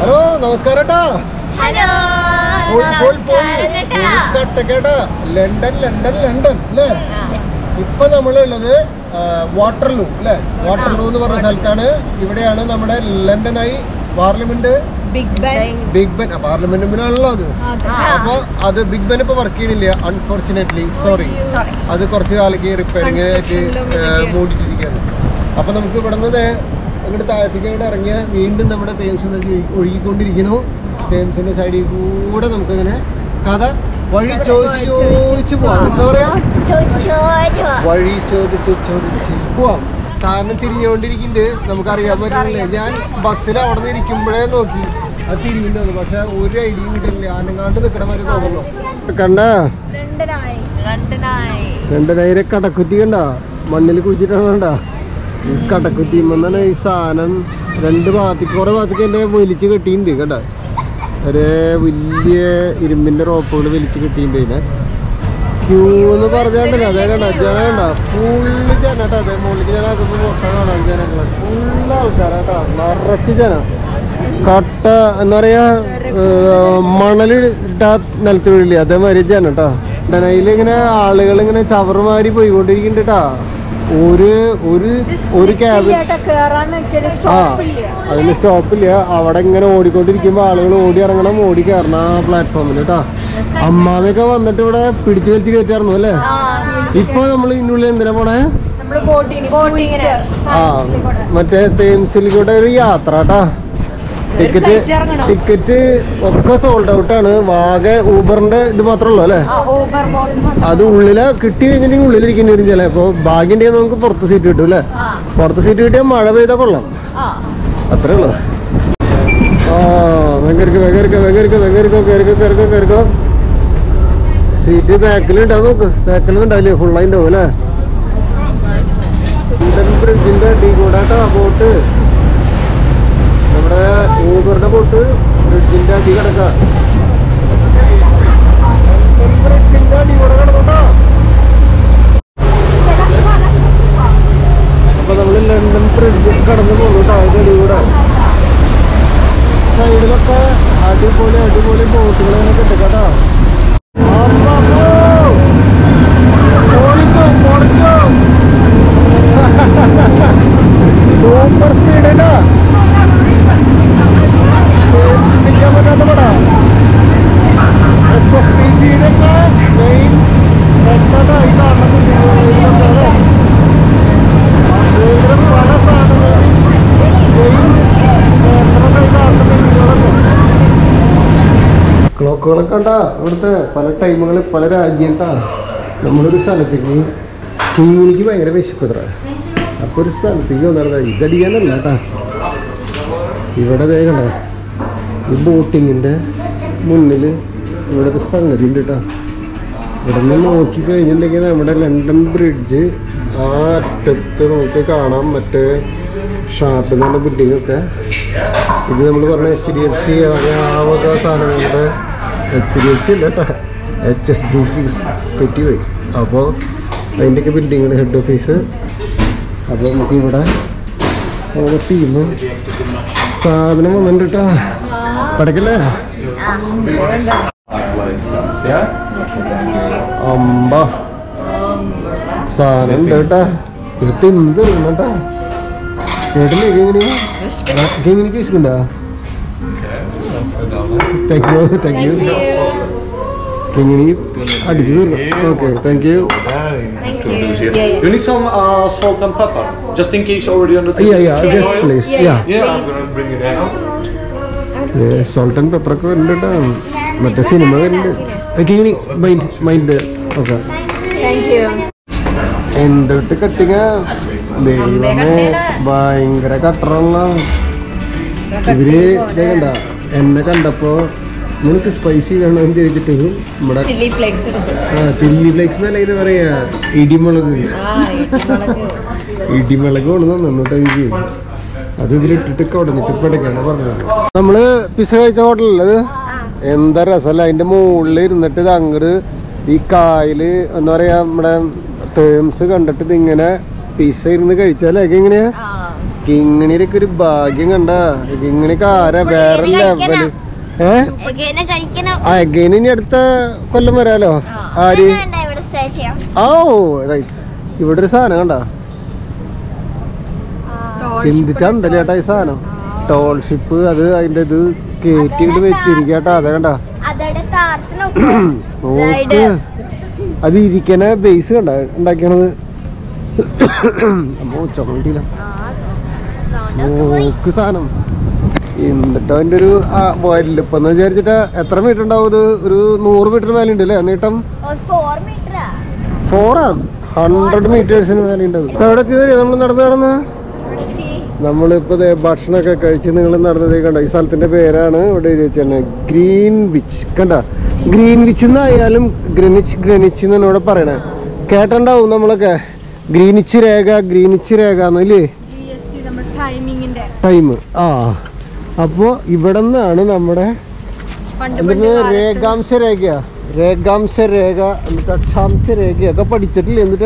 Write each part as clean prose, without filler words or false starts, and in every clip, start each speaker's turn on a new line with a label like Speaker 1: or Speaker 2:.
Speaker 1: Hello നമസ്കാരം London London London അല്ലേ? ഇപ്പൊ നമ്മളുള്ളത് വാട്ടർലൂ അല്ലേ? വാട്ടർലൂ എന്ന് പറഞ്ഞ സ്ഥലത്താണ്. ഇവിടെയാണ് നമ്മുടെ ലണ്ടനായി പാർലമെന്റ് ബിഗ് ബെൻ പാർലമെന്റിനാണല്ലോ അത്. അപ്പൊ അത് ബിഗ് ബെൻ ഇപ്പൊ വർക്ക് ചെയ്യണില്ല അൺഫോർച്ചുനേറ്റ്ലി, സോറി. അത് കുറച്ച് കാലക്ക് റിപ്പയറിംഗ് ആയിട്ട് മൂടിട്ടിരിക്കുകയാണ്. അപ്പൊ നമുക്ക് ഇവിടെ നിന്ന് അങ്ങോട്ട് താഴത്തേക്ക് ഇവിടെ ഇറങ്ങിയ വീണ്ടും നമ്മുടെ തേംസ് ഒഴുകിക്കൊണ്ടിരിക്കണു. തേംസിന്റെ സൈഡിൽ കൂടെ നമുക്കിങ്ങനെ കഥ വഴി ചോദിച്ച് പോവാം. എന്താ പറയാ, വഴി ചോദിച്ച് പോവാം. സാധനം തിരിഞ്ഞുകൊണ്ടിരിക്കുന്നുണ്ട്, നമുക്കറിയാൻ പറ്റുന്നില്ല. ഞാൻ ബസ്സിൽ അവിടെ നിന്ന് ഇരിക്കുമ്പോഴേ നോക്കി അത് തിരിയുന്നത്, പക്ഷെ ഒരു ഐഡിയയും കിട്ടില്ല. ആനങ്ങാണ്ട് നിൽക്കണ മാതിരി തോന്നുന്നു. കണ്ട ലണ്ടനായിരെ കടക്കുത്തി കണ്ട, മണ്ണിൽ കുഴിച്ചിട്ടാണ് കണ്ട ഈ കടക്കുത്തിമെന്നാണ് ഈ സാധനം. രണ്ട് ഭാഗത്തേക്ക് കുറെ ഭാഗത്തേക്ക് എന്നെ വലിച്ച് കെട്ടിയിട്ടുണ്ട് കണ്ട. ഒരേ വലിയ ഇരുമ്പിന്റെ റോപ്പുകൾ വലിച്ച് കെട്ടിയിട്ടുണ്ട്. ഇതിനെ ക്യൂ എന്ന് പറഞ്ഞാണ്ടല്ലോ, അതേ കണ്ട ജന കണ്ട ഫുള്ള് ജനട്ടോ. അതേ മുകളിൽ ജനാക്കുമ്പോൾ മുട്ട കാണാം. ജനങ്ങള് ഫുള്ള് ആൾക്കാരാട്ടോ, നിറച്ച് ജന. കട്ട എന്താ പറയാ, മണല് ഇട്ടാ നിലത്ത് വീഴില്ലേ അതേമാതിരി ജനട്ടോ. ഡനയിൽ ഇങ്ങനെ ആളുകൾ ഇങ്ങനെ ചവറുമാരി പോയിക്കൊണ്ടിരിക്കുന്നുണ്ട് കേട്ടാ. ഒരു ക്യാബിൻ അതിന് സ്റ്റോപ്പില്ല. അവിടെ ഇങ്ങനെ ഓടിക്കൊണ്ടിരിക്കുമ്പോ ആളുകൾ ഓടി ഇറങ്ങണം, ഓടി കയറണം ആ പ്ലാറ്റ്ഫോമിൽ കേട്ടാ. അമ്മാമയൊക്കെ വന്നിട്ട് ഇവിടെ പിടിച്ചു വലിച്ച് കയറ്റായിരുന്നു അല്ലേ? ഇപ്പൊ നമ്മൾ ഇതിനുള്ളിൽ എന്തിനാ പോണേ? മറ്റേ തേംസിൽ കൂടെ ഒരു യാത്ര കേട്ടാ. ടിക്കറ്റ് ഒക്കെ സോൾഡ് ഔട്ട് ആണ്. വാഗ ഊബറിന്റെ ഇത് മാത്രമല്ലോ അല്ലേ? അത് ഉള്ളില് കിട്ടി കഴിഞ്ഞിട്ടുണ്ടെങ്കിൽ ഉള്ളിലിരിക്കേണ്ടി വരും ചിലപ്പോ. ഭാഗ്യം ഉണ്ടെങ്കിൽ നമുക്ക് പുറത്ത് സീറ്റ് കിട്ടും അല്ലേ? പുറത്ത് സീറ്റ് കിട്ടിയാൽ മഴ പെയ്താൽ കൊള്ളാം, അത്രേ ഉള്ളു. കയറിക്കോ. സീറ്റ് ബാക്കിലുണ്ടാവും, നോക്ക്. ബാക്കിലൊന്നും ഉണ്ടാവില്ലേ, ഫുള്ളായി ഉണ്ടാവും അല്ലേ? ബ്രിഡ്ജിന്റെ അടി കൂടാട്ടോ ബോട്ട്. നമ്മുടെ ഊബറിന്റെ ബോട്ട് ബ്രിഡ്ജിന്റെ അടി കിടക്കാം. ബ്രിഡ്ജിന്റെ അടി കൂടെ കിടക്കട്ടോ. അപ്പൊ നമ്മള് ലണ്ടൻ ബ്രിഡ്ജിൽ കടന്നു പോകുന്നു കേട്ടോ. അതിന്റെ അടി കൂടെ സൈഡിലൊക്കെ അടിപൊളി ബോട്ടുകൾ അങ്ങനെ കിട്ടട്ടോ. സൂപ്പർ സ്പീഡ് കേട്ടോ. ക്ലോക്കുകളൊക്കെ കണ്ടാ ഇവിടുത്തെ പല ടൈമുകൾ പല രാജ്യം കേട്ടാ. നമ്മളൊരു സ്ഥലത്തേക്ക് കുഞ്ഞിക്ക് ഭയങ്കര വിശക്കുത്ര. അപ്പൊ ഒരു സ്ഥലത്തേക്ക് വന്നാ ഇതടിക്കാനല്ല കേട്ടാ. ഇവിടെ ദേ കണ്ട ഈ ബോട്ടിങ്ങിന്റെ മുന്നിൽ ഇവിടെ ഒരു സംഗതി ഉണ്ട് കേട്ടോ. ഇവിടെ നിന്ന് നോക്കി കഴിഞ്ഞിട്ടുണ്ടെങ്കിൽ നമ്മുടെ ലണ്ടൻ ബ്രിഡ്ജ് ആ അറ്റത്ത് നമുക്ക് കാണാം. മറ്റേ ഷാർപ്പ് എന്ന് പറഞ്ഞ ബിൽഡിങ്ങൊക്കെ. ഇത് നമ്മൾ പറഞ്ഞ HDFC ആ വക സാധനങ്ങളുടെ HDFC അല്ല കേട്ടോ, HSBC തെറ്റിപ്പോയി. അപ്പോൾ അതിൻ്റെയൊക്കെ ബിൽഡിങ്ങാണ് ഹെഡ് ഓഫീസ്. അപ്പോൾ നമുക്ക് ഇവിടെ നമ്മുടെ ടീം സാധനം വന്നിട്ടുണ്ട് കേട്ടോ. പടക്കല്ലേ അമ്പ സാധനം ഉണ്ട് കേട്ടാ. ഇത് തിന്ന് കേട്ടാ. കേട്ടില്ലേ എങ്ങനെയൊക്കെ ഇഷ്ടണ്ടാ? താങ്ക് യു എങ്ങനെ അടിച്ചു തീർന്നു. Okay, thank you.
Speaker 2: You need some salt and pepper, just in case already on the table.
Speaker 1: Yeah, yes, please.
Speaker 2: Yeah, I'm gonna bring it out.
Speaker 1: Salt and pepper ഒക്കെ വരുന്നുണ്ട് കേട്ടോ. മറ്റേ സിനിമ വരുന്നുണ്ട്. Mind okay. എന്തൊട്ട് കട്ടിങ്ങ ദൈവമേ, ഭയങ്കര കട്ടറുള്ള ഇവര്. കണ്ട എന്നെ കണ്ടപ്പോ നിനക്ക് സ്പൈസി വേണമെന്ന് ചോദിച്ചിട്ട് നമ്മുടെ ചില്ലി ഫ്ലേക്സ് എന്നല്ല ഇത് പറയാ, ഇടിമുളക് കൊണ്ടുവന്നു നന്നിട്ട് എനിക്ക് അത് ഇതിലിട്ടിട്ട് കുടഞ്ഞിട്ട് പിടയ്ക്കാനാ പറഞ്ഞത്. നമ്മള് പിസ കഴിച്ച ഹോട്ടലല്ലത്, എന്താ രസമല്ല. അതിന്റെ മുകളിൽ ഇരുന്നിട്ട് ഇത് അങ്ങോട്ട് ഈ കായല് എന്താ പറയാ നമ്മുടെ തേംസ് കണ്ടിട്ട് ഇതിങ്ങനെ പിസ ഇരുന്ന് കഴിച്ചാലേ എങ്ങനെയാ കിങ്ങിണിയൊക്കെ ഒരു ഭാഗ്യം കണ്ട. കിങ്ങിണിക്ക് ആരാ വേറെ ലെവല്. എഗൈൻ ഇനി അടുത്ത കൊല്ലം വരാലോ. ആര് ഓ റൈറ്റ്. ഇവിടെ ഒരു സാധനം കണ്ട, ചിന്തിച്ചുണ്ടല്ലേ ചേട്ടാ ഈ സാധനം. ടോൾഷിപ്പ് അത് അതിന്റെ ഇത് കേറ്റിട്ട് വെച്ചിരിക്കട്ടാ. അതെ കണ്ട നോക്ക്, അത് ഇരിക്കണ ബേസ് കണ്ട ഉണ്ടാക്കിയണത്. ചുമട്ടില്ല നോക്ക് സാധനം. എന്നിട്ട് അതിന്റെ ഒരു വലുപ്പെന്ന് വിചാരിച്ചിട്ട് എത്ര മീറ്റർ ഉണ്ടാവും ഇത്? ഒരു 100 മീറ്റർ മേലെ ഉണ്ട് അല്ലേ നീട്ടം? 400 മീറ്റേഴ്സിന് മേലെ ഉണ്ട്. എവിടെ എത്തിയത് നമ്മൾ നടന്ന്? നമ്മളിപ്പോ ഭക്ഷണമൊക്കെ കഴിച്ച് നിങ്ങൾ നടന്നതേ കണ്ട. ഈ സ്ഥലത്തിന്റെ പേരാണ് ഇവിടെ ചോദിച്ചാണ് ഗ്രീൻവിച്ച്. കണ്ട, ഗ്രീൻവിച്ച് എന്നായാലും ഗ്രെനിച്ച് എന്നാണ് ഇവിടെ പറയണേ. കേട്ടുണ്ടാവും നമ്മളൊക്കെ ഗ്രീനിച്ച് രേഖ എന്നല്ലേ ടൈം. ആ അപ്പോ ഇവിടെ നിന്നാണ് നമ്മുടെ രേഖാംശ രേഖ എന്നിട്ട് അക്ഷാംശ രേഖയൊക്കെ പഠിച്ചിട്ടില്ല. എന്നിട്ട്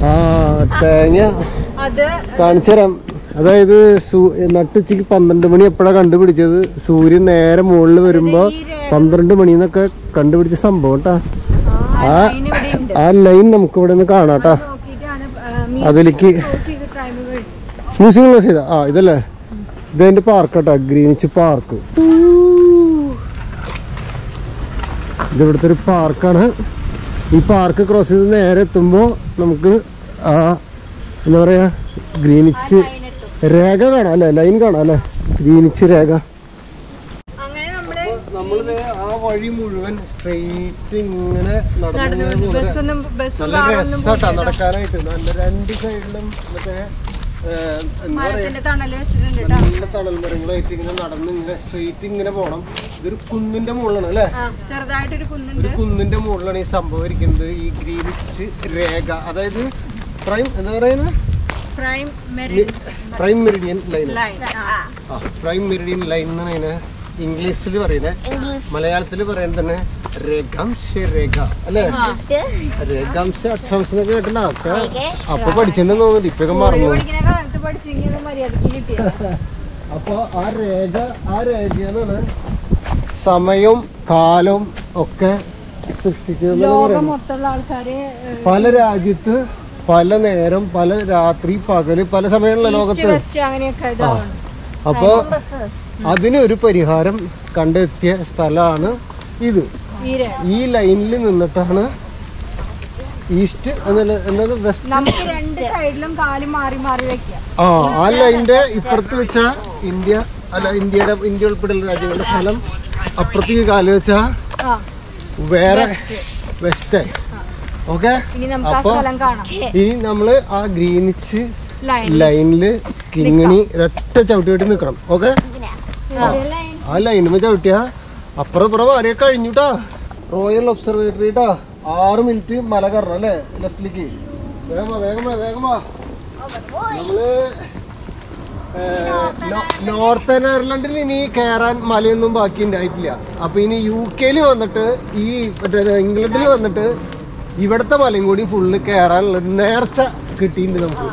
Speaker 1: ആ തേങ്ങ കാണിച്ചു തരാം. അതായത് നട്ടുച്ചയ്ക്ക് 12 മണി എപ്പോഴാണ് കണ്ടുപിടിച്ചത്? സൂര്യൻ നേരെ മുകളിൽ വരുമ്പോ 12 മണി എന്നൊക്കെ കണ്ടുപിടിച്ച സംഭവം കേട്ടാ. ആ ലൈൻ നമുക്ക് ഇവിടെ നിന്ന് കാണാട്ടാ. അതിലേക്ക് മ്യൂസിയം ക്ലോസ് ചെയ്താ. ആ ഇതല്ലേ, ഇതെന്റെ പാർക്ക് കേട്ടാ, ഗ്രീനിച്ച് പാർക്ക്. ഇത് ഇവിടുത്തെ ഒരു പാർക്കാണ്. ഈ പാർക്ക് ക്രോസ് ചെയ്ത് നേരെ എത്തുമ്പോ നമുക്ക് ആ എന്താ പറയാ ഗ്രീനിച്ച് രേഖ കാണാം അല്ലെ, ലൈൻ കാണാം അല്ലെ, ഗ്രീനിച്ച് രേഖ. നമ്മള് ആ വഴി മുഴുവൻ സ്ട്രെയിറ്റ് ഇങ്ങനെ നടന്നു. നല്ല രസാട്ടാ നടക്കാനായിട്ട്. നല്ല 2 സൈഡിലും മറ്റേ നല്ല തണൽ മരങ്ങളായിട്ട് ഇങ്ങനെ നടന്ന് ഇങ്ങനെ സ്ട്രെയിറ്റ് ഇങ്ങനെ പോണം. ഇതൊരു കുന്നിന്റെ മുകളിലാണ് അല്ലെ, ചെറുതായിട്ടൊരു കുന്നിന്റെ മുകളിലാണ് ഈ സംഭവം ഇരിക്കുന്നത്. ഈ ഗ്രീനിച്ച് രേഖ, അതായത് പ്രൈം എന്താ പറയുന്നത്, പ്രൈം മെറിഡിയൻ ലൈൻ എന്നാണ് അതിനെ ഇംഗ്ലീഷിൽ പറയുന്നത്. മലയാളത്തിൽ പറയുന്നത് തന്നെ രേഖാംശ രേഖ അല്ലേ. രേഖാംശ അക്ഷാംശ എന്നൊക്കെ കേട്ടില്ല. അപ്പൊ പഠിച്ചിട്ടുണ്ടെന്ന് തോന്നുന്നു, ഇപ്പൊക്കെ മറന്നു. അപ്പൊ ആ രേഖയാണ് സമയവും കാലവും ഒക്കെ സൃഷ്ടിച്ചത്. പല രാജ്യത്ത് പല നേരം, പല രാത്രി, പകല്, പല സമയമുള്ള ലോകത്ത്. അപ്പൊ അതിനൊരു പരിഹാരം കണ്ടെത്തിയ സ്ഥലമാണ് ഇത്. ഈ ലൈനിൽ നിന്നിട്ടാണ് ഈസ്റ്റ് എന്നത് വെസ്റ്റ്. ആ ലൈനിന്റെ ഇപ്പുറത്ത് വെച്ചാ ഇന്ത്യ ഉൾപ്പെടെയുള്ള രാജ്യങ്ങളുടെ സ്ഥലം, അപ്പുറത്തേക്ക് കാല് വെച്ചാ വേറെ വെസ്റ്റായി. ഓക്കെ, അപ്പൊ ഇനി നമ്മള് ആ ഗ്രീനിച്ച് ലൈനില് കിങ്ങിണി ഒരൊറ്റ ചവിട്ടി നിക്കണം. ഓക്കെ, ആ ലൈനുമ്പോ ചവിട്ടിയാ അപ്പുറം ആരെയൊക്കെ കഴിഞ്ഞുട്ടാ. റോയൽ ഒബ്സർവേറ്ററി ട്ടാ. 6 മിനിറ്റ് മല കയറണം അല്ലേ ലെഫ്റ്റിലേക്ക്. വേഗമാ. നമ്മള് നോർത്തേൺ അയർലൻഡിൽ ഇനി കയറാൻ മലയൊന്നും ബാക്കി ഉണ്ടായിട്ടില്ല. അപ്പൊ ഇനി UK വന്നിട്ട് ഈ മറ്റേ ഇംഗ്ലണ്ടിൽ വന്നിട്ട് ഇവിടത്തെ മലയും കൂടി ഫുള്ള് കയറാനുള്ള നേർച്ച കിട്ടിയിട്ടുണ്ട് നമുക്ക്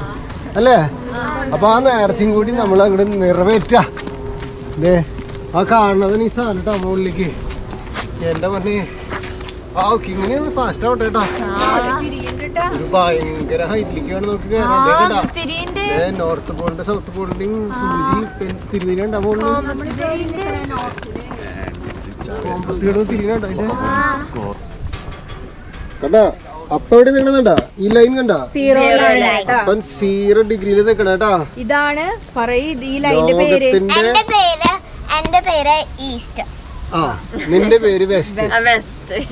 Speaker 1: അല്ലേ. അപ്പൊ ആ നേർച്ചയും കൂടി നമ്മൾ അങ്ങോട്ട് നിറവേറ്റാ. ആ കാണുന്നതിന് ഈ സാധനം കേട്ടോ മുകളിലേക്ക്. എന്റെ പറഞ്ഞേ ആ കിങ്ങിനെ ഫാസ്റ്റ് ആവട്ടെ കേട്ടോ. ഒരു ഭയങ്കര ഹൈറ്റിലേക്ക് വേണം നമുക്ക് കയറാൻ. നോർത്ത് പോളിന്റെ സൗത്ത് പോളിന്റെയും സൂചി തിരിഞ്ഞിട്ടുണ്ടാ മുകളിൽ കോമ്പസ് കിടന്ന് തിരിഞ്ഞുണ്ടോ അതിന്റെ കണ്ടാ. അപ്പൊ എവിടെ നിൽക്കണ ഈ ലൈൻ കണ്ട 0 ഡിഗ്രിയിൽ നിൽക്കണ കേട്ടാ.
Speaker 3: ഇതാണ് ഈ ലൈനിന്റെ പേര്. എന്റെ പേര് ഈസ്റ്റ്.
Speaker 1: ആ നിന്റെ പേര് വെസ്റ്റ്.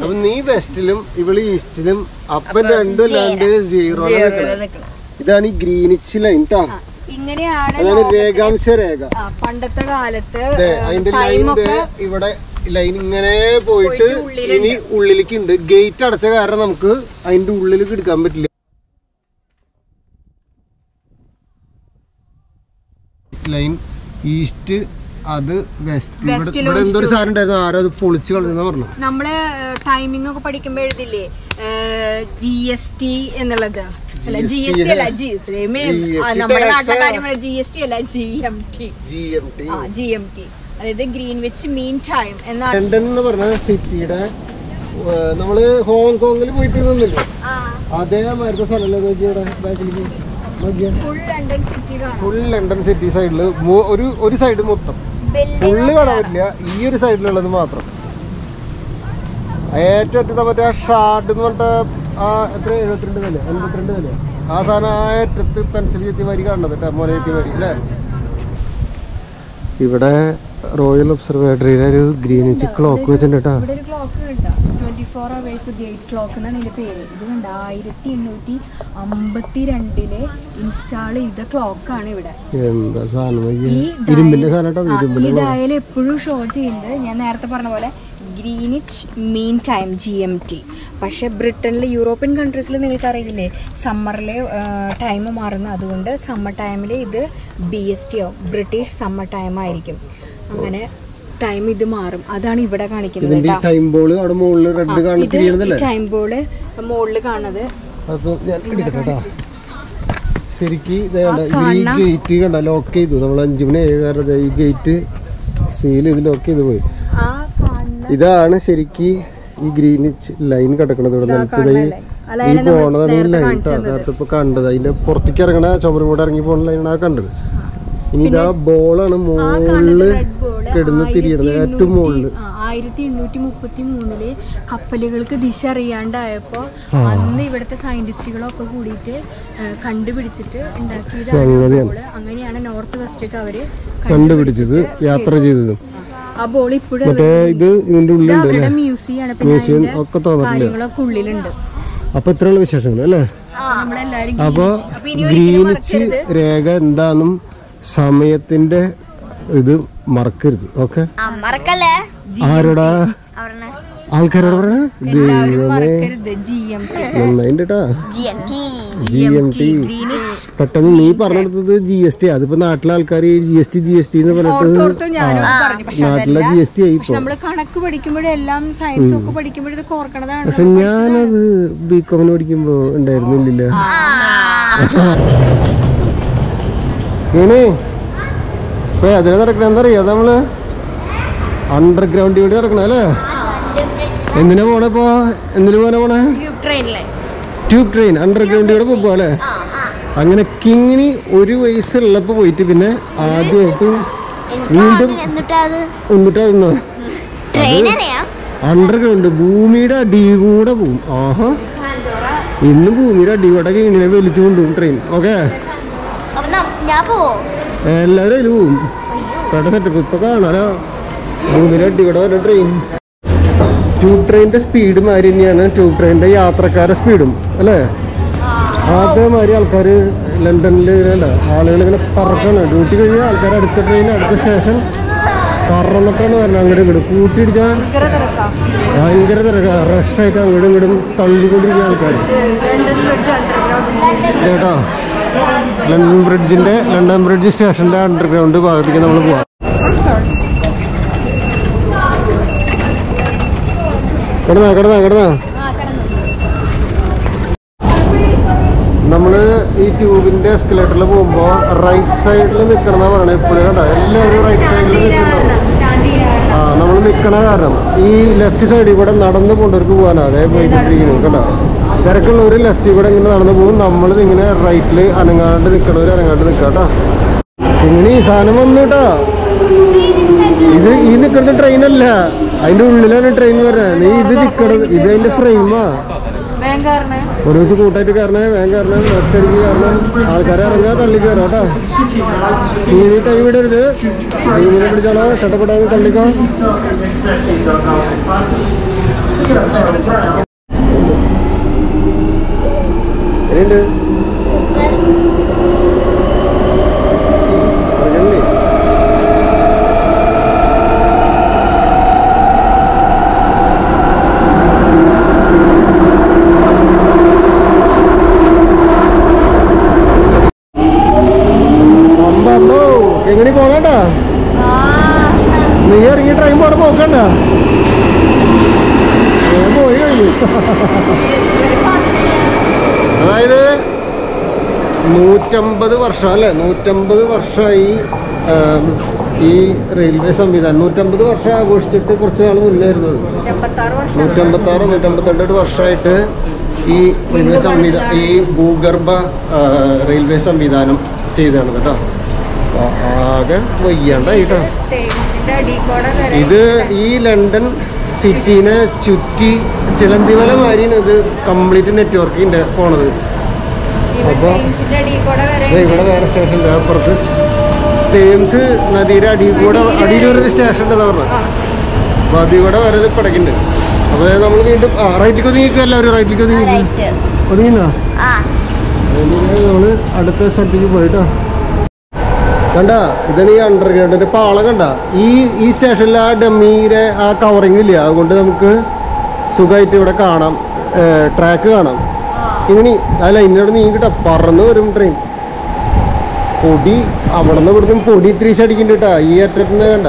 Speaker 1: അപ്പൊ നീ വെസ്റ്റിലും ഇവള് ഈസ്റ്റിലും. അപ്പം രണ്ടും രണ്ട് 0 ഇതാണ് ഈ ഗ്രീനിച്ച് ലൈൻ ട്ടാ.
Speaker 3: ഇങ്ങനെയാണ്
Speaker 1: അതാണ് രേഖാംശ രേഖ.
Speaker 3: പണ്ടത്തെ കാലത്ത്
Speaker 1: അതിന്റെ ലൈൻ ഇവിടെ ലൈൻ ഇങ്ങനെ പോയിട്ട് ഇനി ഉള്ളിലേക്ക് ഉണ്ട്. ഗേറ്റ് അടച്ച കാരണം നമുക്ക് അതിന്റെ ഉള്ളിലേക്ക് എടുക്കാൻ പറ്റില്ല. ലൈൻ ഈസ്റ്റ് അത് വെസ്റ്റ്. ഇവിടെ എന്തൊരു സാധനം ഉണ്ടായിരുന്നു, ആരോ അത് പൊളിച്ചു കളഞ്ഞെന്നാ പറഞ്ഞു.
Speaker 3: നമ്മള് ടൈമിംഗ് ഒക്കെ പഠിക്കുമ്പോ എഴുതില്ലേ GST എന്നുള്ളത്? അല്ല GST അല്ല, നമ്മുടെ നാട്ടിലെ കാര്യം പറയാം. GST അല്ല, GMT. അതായത് ഗ്രീൻവിച്ച് മീൻ ടൈം എന്നാണ്.
Speaker 1: ലണ്ടൻ എന്ന് പറഞ്ഞ സിറ്റിയുടെ നമ്മള് ഹോങ്കോങ്ങിൽ പോയിട്ട് നിന്നില്ലേ, അതേമാതിരത്തെ സ്ഥലമല്ലേ നോക്കിയുടെ ബാക്കിലേക്ക് ഫുൾ ലണ്ടൻ സിറ്റി സൈഡില് ഒരു സൈഡ് മൊത്തം ഫുള്ള് കാണാൻ പറ്റില്ല, ഈ ഒരു സൈഡിലുള്ളത് മാത്രം. ഏറ്റവും അറ്റത്തെ മറ്റേ ഷാർഡ് എന്ന് പറഞ്ഞിട്ട് എത്ര 72 നില 82 നില ആ സാധനം ആ ഏറ്റത്ത് പെൻസിൽ ചെത്തിമാരി കാണുന്നത് കേട്ടോ, മോനെ ചെത്തിമാരി അല്ലേ. ഇവിടെ റോയൽ ഒബ്സർവേറ്ററിയിലെ ഒരു ഗ്രീനിച്ച് ക്ലോക്ക് വെച്ചിട്ടുണ്ട് കേട്ടോ.
Speaker 3: 24 hours ഗേറ്റ് ക്ലോക്ക് എന്നാണ് ഇതിന്റെ പേര്. ഇത് കണ്ട 1852 ഇൻസ്റ്റാൾ ചെയ്ത ക്ലോക്കാണ് ഇവിടെ.
Speaker 1: എന്താ സാധനം, ഇരുമ്പിന്റെ സാധനം.
Speaker 3: ഈ ഡയൽ എപ്പോഴും ഷോ ചെയ്യുന്നത് ഞാൻ നേരത്തെ പറഞ്ഞ പോലെ ഗ്രീനിച്ച് മീൻ ടൈം GMT. പക്ഷെ ബ്രിട്ടനിൽ യൂറോപ്യൻ കൺട്രീസിൽ നിങ്ങൾക്ക് അറിയില്ലേ സമ്മറിലെ ടൈം മാറുന്നത്, അതുകൊണ്ട് സമ്മർ ടൈമിൽ ഇത് BST ബ്രിട്ടീഷ് സമ്മർ ടൈം ആയിരിക്കും. അങ്ങനെ ടൈം ഇത് മാറും, അതാണ് ഇവിടെ കാണിക്കുന്നത്.
Speaker 1: ടൈം ബോൾ മുകളിൽ
Speaker 3: കാണുന്നത്
Speaker 1: ശരിക്കും ഗേറ്റ് കണ്ട ലോക്ക് ചെയ്തു. നമ്മൾ 5 മണി കാരണം ഈ ഗേറ്റ് സീൽ ചെയ്ത് ലോക്ക് ചെയ്ത് പോയി. ഇതാണ് ശരിക്ക് ഈ ഗ്രീനിച്ച് ലൈൻ കിടക്കണത്. ഇവിടെ നിലത്തത് ഈ പോണതാണ് ഈ ലൈൻ നേരത്തെ ഇപ്പൊ കണ്ടത്. അതിന്റെ പുറത്തേക്ക് ഇറങ്ങണ ചുമരും കൂടെ ഇറങ്ങി പോണ ലൈനാണ് ആ കണ്ടത്. ഇനി ഇതാ ബോളാണ് മുകളില് കിടന്ന് തിരിയണത്, ഏറ്റവും മുകളില്.
Speaker 3: 1833 കപ്പലുകൾക്ക് ദിശ അറിയാണ്ടായപ്പോ അന്ന് ഇവിടുത്തെ സയന്റിസ്റ്റുകളൊക്കെ കൂടിയിട്ട് കണ്ടുപിടിച്ചിട്ട് ഉണ്ടാക്കിയത്. അങ്ങനെയാണ് നോർത്ത് വെസ്റ്റ് ഒക്കെ അവര്
Speaker 1: കണ്ടുപിടിച്ചത്, യാത്ര ചെയ്തത്.
Speaker 3: ആ ബോൾ ഇപ്പോഴും
Speaker 1: ഇത് ഇതിന്റെ ഉള്ളിലുണ്ട്,
Speaker 3: മ്യൂസിയം
Speaker 1: ഒക്കെ തോന്നില്ല.
Speaker 3: ഉള്ളിലുണ്ട്.
Speaker 1: അപ്പൊ ഇത്രയുള്ള വിശേഷങ്ങൾ അല്ലേ. അപ്പൊ ഗ്രീനിച്ച് രേഖ എന്താണെന്നും സമയത്തിന്റെ ഇത് മറക്കരുത്. ഓക്കെ, ആരോടാ ആൾക്കാരോട് പറഞ്ഞ GMT. പെട്ടെന്ന് നീ പറഞ്ഞെടുത്തത് GST. അതിപ്പോ നാട്ടിലെ ആൾക്കാർ GST എന്ന് പറഞ്ഞിട്ട് നാട്ടിലെ GST ആയി.
Speaker 3: കണക്ക് പഠിക്കുമ്പോഴെല്ലാം സയൻസ് ഒക്കെ പഠിക്കുമ്പോഴേ ഓർക്കണതാണ്.
Speaker 1: പക്ഷെ ഞാനത് BCom പഠിക്കുമ്പോ ഉണ്ടായിരുന്നില്ല. ഇപ്പൊ അതിനെ നടക്കണ എന്താ അറിയാ, നമ്മള് അണ്ടർഗ്രൗണ്ട് ഇവിടെ നടക്കണ അല്ലേ. എന്തിനാ പോണേ ഇപ്പൊ, എന്തിനു പോണേ? ട്യൂബ് ട്രെയിൻ അണ്ടർഗ്രൗണ്ട് ഇവിടെ പോവാ അല്ലേ. അങ്ങനെ കിങ്ങിനി 1 വയസ്സുള്ളപ്പോ പോയിട്ട് പിന്നെ ആദ്യമായിട്ട് വീണ്ടും എന്നിട്ടാ അണ്ടർഗ്രൗണ്ട് ഭൂമിയുടെ അടി കൂടെ പോവും. ആഹാ, ഇന്ന് ഭൂമിയുടെ അടി കൂടെ ഇങ്ങനെ വലിച്ചു കൊണ്ടുപോകും ട്രെയിൻ. ഓക്കെ, എല്ലാവരും അതിൽ പോവും. കട സെറ്റപ്പ് ഇപ്പൊ കാണാലോ, ഭൂമിയുടെ അടി കൂടെ വരെ ട്രെയിൻ. ട്യൂബ് ട്രെയിനിന്റെ സ്പീഡ് മാതിരി തന്നെയാണ് ട്യൂബ് ട്രെയിനിന്റെ യാത്രക്കാരുടെ സ്പീഡും അല്ലേ. അതേമാതിരി ആൾക്കാർ ലണ്ടനിൽ ആളുകൾ ഇങ്ങനെ പറക്കാണ്. ഡ്യൂട്ടി കഴിഞ്ഞാൽ ആൾക്കാർ അടുത്ത ട്രെയിൻ അടുത്ത സ്റ്റേഷൻ പറന്നിട്ടാണ് വരണം. അങ്ങോട്ടും ഇങ്ങോട്ടും കൂട്ടിയിടിച്ചാൽ ഭയങ്കര തിരക്കാണ്, റഷായിട്ട് അങ്ങോട്ടും ഇങ്ങോട്ടും തള്ളിക്കൊണ്ടിരിക്കുന്ന ആൾക്കാർ കേട്ടോ. ലണ്ടൻ ബ്രിഡ്ജ് സ്റ്റേഷന്റെ അണ്ടർഗ്രൗണ്ട് ഭാഗത്തേക്ക് നമ്മൾ പോവാം. കിടന്നാ നമ്മള് ഈ ട്യൂബിന്റെ എസ്കലേറ്ററിൽ പോകുമ്പോ റൈറ്റ് സൈഡിൽ നിൽക്കണം പറയണ എപ്പോഴും കേട്ടോ. എല്ലാവരും റൈറ്റ് സൈഡിൽ നിൽക്കണം. നമ്മൾ നിൽക്കണ കാരണം ഈ ലെഫ്റ്റ് സൈഡിൽ കൂടെ നടന്നു പോകേണ്ടവർക്ക് പോകാനാ അതേ പോയിക്കൊണ്ടിരിക്കുന്നു കേട്ടോ. തിരക്കുള്ളവർ ലെഫ്റ്റിൽ കൂടെ ഇങ്ങനെ നടന്നു പോകും, നമ്മൾ ഇങ്ങനെ റൈറ്റിൽ അനങ്ങാണ്ട് നിൽക്കണവർ അനങ്ങാണ്ട് നിൽക്കാം കേട്ടോ. ഇങ്ങനെ ഈ സാധനം വന്നു കേട്ടോ. ഇത് ഈ നിൽക്കുന്ന ട്രെയിനല്ല, അതിന്റെ ഉള്ളിലാണ് ട്രെയിൻ വരുന്നത്. നീ ഇത് നിൽക്കണത് ഇത് അതിന്റെ ഫ്രെയിമാ. ഒരുമിച്ച് കൂട്ടായിട്ട് കയറണേ, വേഗം കയറണേ, ലെഫ്റ്റ് അടിക്ക് കയറണം. ആൾക്കാരെ ഇറങ്ങാ തള്ളി കയറാം കേട്ടോ. നീ കൈ വിടരുത്, ഇങ്ങനെ പിടിച്ചോളാം, ചട്ടപ്പെടാതെ തള്ളിക്കോ. എങ്ങനെയുണ്ട്? എങ്ങനെ പോകട്ടോ? നീ ഇറങ്ങി ട്രെയിൻ പോടെ നോക്കണ്ട, പോയി കഴിഞ്ഞു. അതായത് 150 വർഷം അല്ലേ, 150 വർഷമായി ഈ റെയിൽവേ സംവിധാനം. 150 വർഷം ആഘോഷിച്ചിട്ട് കുറച്ച് നാൾ മുന്നായിരുന്നു. 156 158 വർഷമായിട്ട് ഈ റെയിൽവേ സംവിധാനം, ഈ ഭൂഗർഭ റെയിൽവേ സംവിധാനം ചെയ്തതാണ് കേട്ടോ. ആകെ വയ്യാണ്ടായിട്ടോ. ഇത് ഈ ലണ്ടൻ സിറ്റീനെ ചുറ്റി ചിലന്തിവല മാതിരിയാണ് ഇത് കംപ്ലീറ്റ് നെറ്റ്വർക്കിൻ്റെ പോണത്. അപ്പോൾ ഇവിടെ വേറെ സ്റ്റേഷൻ അപ്പുറത്ത് തേംസ് നദിയുടെ അടിയിലൊരു സ്റ്റേഷൻ ഉണ്ടെന്ന് പറഞ്ഞത്. അപ്പോൾ അതിൽ കൂടെ വരെ ഇത് പടക്കുന്നുണ്ട്. അപ്പോൾ നമ്മൾ വീണ്ടും റൈറ്റിലേക്ക് ഒതുങ്ങിക്കുക, എല്ലാവരും റൈറ്റിലേക്ക് ഒതുങ്ങിന്നാ നമ്മൾ അടുത്ത സ്ഥലത്തേക്ക് പോയിട്ടോ. കണ്ട, ഇതാണ് ഈ അണ്ടർഗ്രൗണ്ടിൻ്റെ പാളം. കണ്ട, ഈ സ്റ്റേഷനിൽ ആ ഡമ്മീരെ ആ കവറിങ് ഇല്ല, അതുകൊണ്ട് നമുക്ക് സുഖമായിട്ട് ഇവിടെ കാണാം, ട്രാക്ക് കാണാം. ഇങ്ങനെ ആ ലൈനിനോട് നീങ്ങിട്ടോ പറന്ന് വരും ട്രെയിൻ. പൊടി അവിടെ നിന്ന് ഇവിടുന്ന് പൊടി ഇത്തിരി അടിക്കുന്നുണ്ട് കേട്ടാ. ഈ അറ്റത്തുനിന്ന് കണ്ട,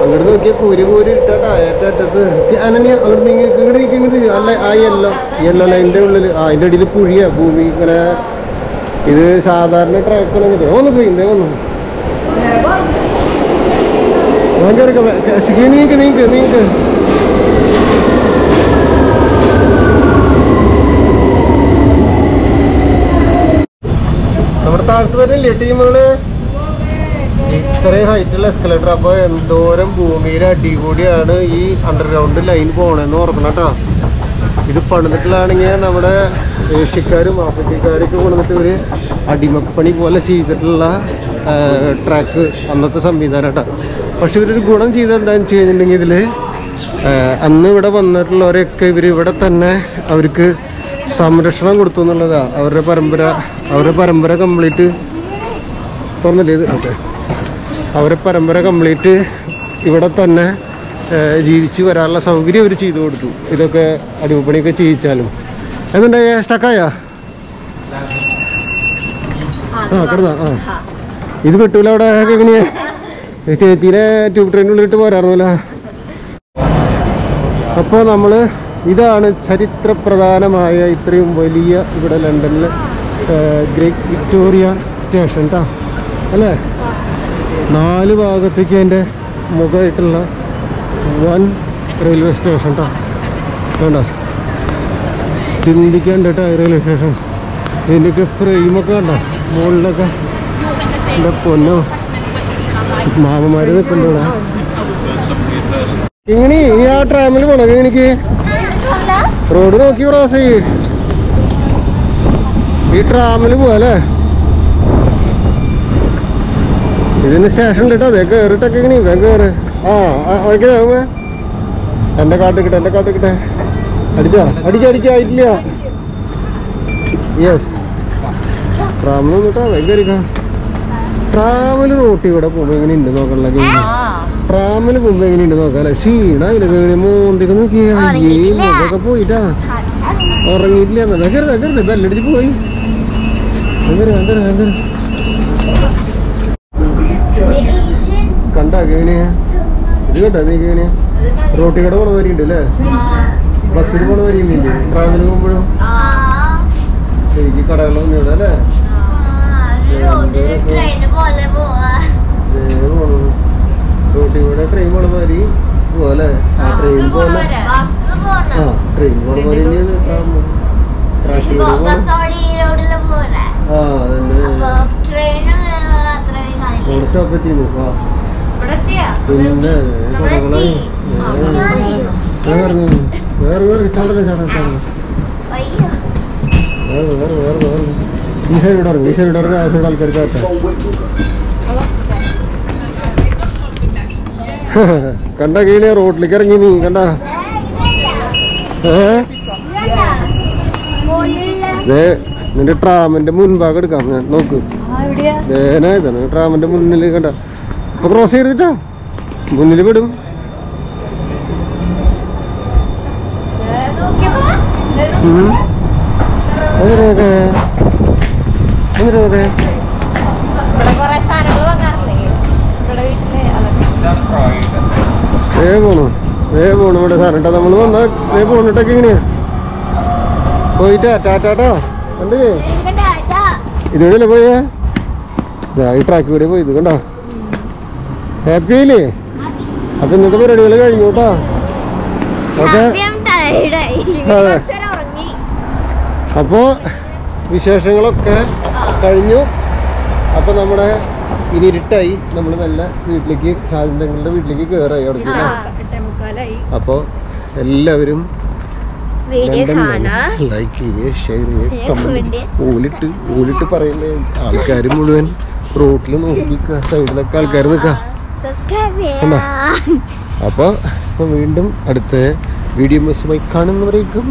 Speaker 1: അങ്ങോട്ട് നോക്കിയാൽ കൂരി ഇട്ടാട്ടാ ഏറ്റത്ത്. അനന്യ അങ്ങോട്ട് ഇങ്ങോട്ട് അല്ല, ആ യെല്ലോ ലൈനിൻ്റെ ഉള്ളിൽ അതിൻ്റെ അടിയിൽ കുഴിയാ ഭൂമി ഇങ്ങനെ. ഇത് സാധാരണ ട്രാക്കാണ്. ഒന്ന് പോയി ഒന്ന് നീക്ക് നമ്മുടെ താഴത്ത് വരില്ലേ ടീമുകള്, ഇത്രയും ഹൈറ്റുള്ള എസ്കലേറ്റർ. അപ്പോൾ എന്തോരം ഭൂമിയുടെ അടികൂടിയാണ് ഈ അണ്ടർഗ്രൗണ്ട് ലൈൻ പോകണമെന്ന് ഓർക്കണം കേട്ടോ. ഇത് പണിതിട്ടുള്ളതാണെങ്കിൽ നമ്മുടെ ഏഷ്യക്കാരും ആഫ്രിക്കക്കാരൊക്കെ കൊണ്ടുവന്നിട്ട് ഒരു അടിമപ്പണി പോലെ ചെയ്തിട്ടുള്ള ട്രാക്ക് അന്നത്തെ സംവിധാനം കേട്ടോ. പക്ഷെ ഇവരൊരു ഗുണം ചെയ്ത് എന്താണെന്ന് വെച്ച് കഴിഞ്ഞിട്ടുണ്ടെങ്കിൽ ഇതിൽ അന്ന് ഇവിടെ വന്നിട്ടുള്ളവരെയൊക്കെ ഇവിടെ തന്നെ അവർക്ക് സംരക്ഷണം കൊടുത്തു എന്നുള്ളതാണ്. അവരുടെ പരമ്പര കംപ്ലീറ്റ് തുറന്നില്ലേ ഇത്. ഓക്കെ, അവരുടെ പരമ്പര കംപ്ലീറ്റ് ഇവിടെ തന്നെ ജീവിച്ച് വരാനുള്ള സൗകര്യം അവർ ചെയ്തു കൊടുത്തു. ഇതൊക്കെ അടിമപ്പണിയൊക്കെ ചെയ്യിച്ചാലും. എന്തുണ്ടായ സ്റ്റക്കായ കിടന്നാ ഇത് കിട്ടൂല അവിടെ. എങ്ങനെയാ ചേച്ചീനെ ട്യൂബ് ട്രെയിനുള്ളിലിട്ട് പോരാറുമല്ലോ. അപ്പോൾ നമ്മൾ ഇതാണ് ചരിത്രപ്രധാനമായ ഇത്രയും വലിയ ഇവിടെ ലണ്ടനിൽ ഗ്രേറ്റ് വിക്ടോറിയ സ്റ്റേഷൻ കേട്ടോ അല്ലേ. 4 ഭാഗത്തേക്ക് അതിൻ്റെ മുഖമായിട്ടുള്ള വൻ റെയിൽവേ സ്റ്റേഷൻ കേട്ടോ. വേണ്ട ചിന്തിക്കാണ്ട് കേട്ടോ റെയിൽവേ സ്റ്റേഷൻ. ഇതിൻ്റെയൊക്കെ ഫ്രെയിമൊക്കെ കണ്ട മുകളിലൊക്കെ എൻ്റെ പൊന്നോ മാമന്മാർ നിൽക്കുന്നുണ്ട്. ഇങ്ങനെ ഇനി ആ ട്രാമിൽ പോണോ? എനിക്ക് റോഡ് നോക്കി ക്രോസ് ചെയ്യ്. ഈ ട്രാമിൽ പോവാല്ലേ. ഇതിന് സ്റ്റേഷൻ കിട്ടാ. അതെ കയറിട്ടൊക്കെ ഇങ്ങനെ വേഗം കയറ്. ഓക്കെ എൻ്റെ കാട്ടിക്കിട്ടെ അടിക്കായിട്ടില്ല. യെസ്, ട്രാമിൽ നോക്കാ വേഗം കയറിക്കാം. ട്രാവൽ റോട്ടിൽ കൂടെ പോകുമ്പോൾ എങ്ങനെ ഉണ്ട് നോക്കാനുള്ള ഗെയിം. ട്രാമിൽ പോകുമ്പോൾ എങ്ങനെയുണ്ട് നോക്കാല്ലേ. ക്ഷീണ ഇതിലൊക്കെ മോന്തിക്ക് നോക്കിയൊക്കെ പോയിട്ടാ ഉറങ്ങിയിട്ടില്ല. വെക്കരുത് ബെല്ലടിച്ച് പോയി. കണ്ടാ എങ്ങനെയാ ഇത് കേട്ടാ. നീ എങ്ങനെയാ റോട്ടിൽ കൂടെ പോണ വരിയുണ്ട് അല്ലേ, ബസ്സിൽ പോണ വരിയുണ്ട്. ട്രാവലിന് പോകുമ്പോഴും എനിക്ക് കടകളൊന്നും ഇവിടെ അല്ലേ. റോട്ടിൽ കൂടെ ട്രെയിൻ പോണ മാതിരി പോവാല്ലേ. ട്രെയിൻ പോണ മാതിരി സ്റ്റോപ്പ് എത്തിന്നു. പിന്നെ വേറെ ഈ സൈഡ് ഇടറങ്ങി ആ സൈഡ് ആൾക്കാർക്ക് ആക്കാം. കണ്ട കീഴിലെ റോഡിലേക്ക് ഇറങ്ങി നീ കണ്ട. നിന്റെ ട്രാമിന്റെ മുൻഭാഗം എടുക്കാം ഞാൻ നോക്ക്. ഇതാണ് ട്രാമിന്റെ മുന്നിൽ കണ്ട. അപ്പൊ ക്രോസ് ചെയ്തിട്ടാ മുന്നിൽ വിടും. പോണു ഇവിടെ സാറിട്ടാ നമ്മള് വന്നാ പോണിട്ടൊക്കെ ഇങ്ങനെയാ പോയിട്ടാ ടാറ്റാട്ടോ കണ്ടില്ലേ ഇതുവഴിയല്ലേ പോയേ ഈ ട്രാക്ക് കൂടെ പോയി ഇത് കണ്ടോ ഹാപ്പി ആയില്ലേ അപ്പൊ ഇന്നത്തെ പരിപാടികൾ കഴിഞ്ഞു കേട്ടോ ഓക്കെ അതെ അപ്പോ വിശേഷങ്ങളൊക്കെ കഴിഞ്ഞു അപ്പൊ നമ്മുടെ ഇനി ഇരുട്ടായി നമ്മൾ നല്ല വീട്ടിലേക്ക് ഷാജിന്റെ വീട്ടിലേക്ക് കയറായി അവിടെ അപ്പൊ എല്ലാവരും ലൈക്ക് ചെയ്യുക ഷെയർ ചെയ്യുക കമന്റ് ഓലിട്ട് പറയുന്ന ആൾക്കാർ മുഴുവൻ റോട്ടിൽ നോക്കി സൈഡിലൊക്കെ ആൾക്കാർ നിൽക്കാം അപ്പൊ വീണ്ടും അടുത്ത വീഡിയോ കാണുന്നവരേക്കും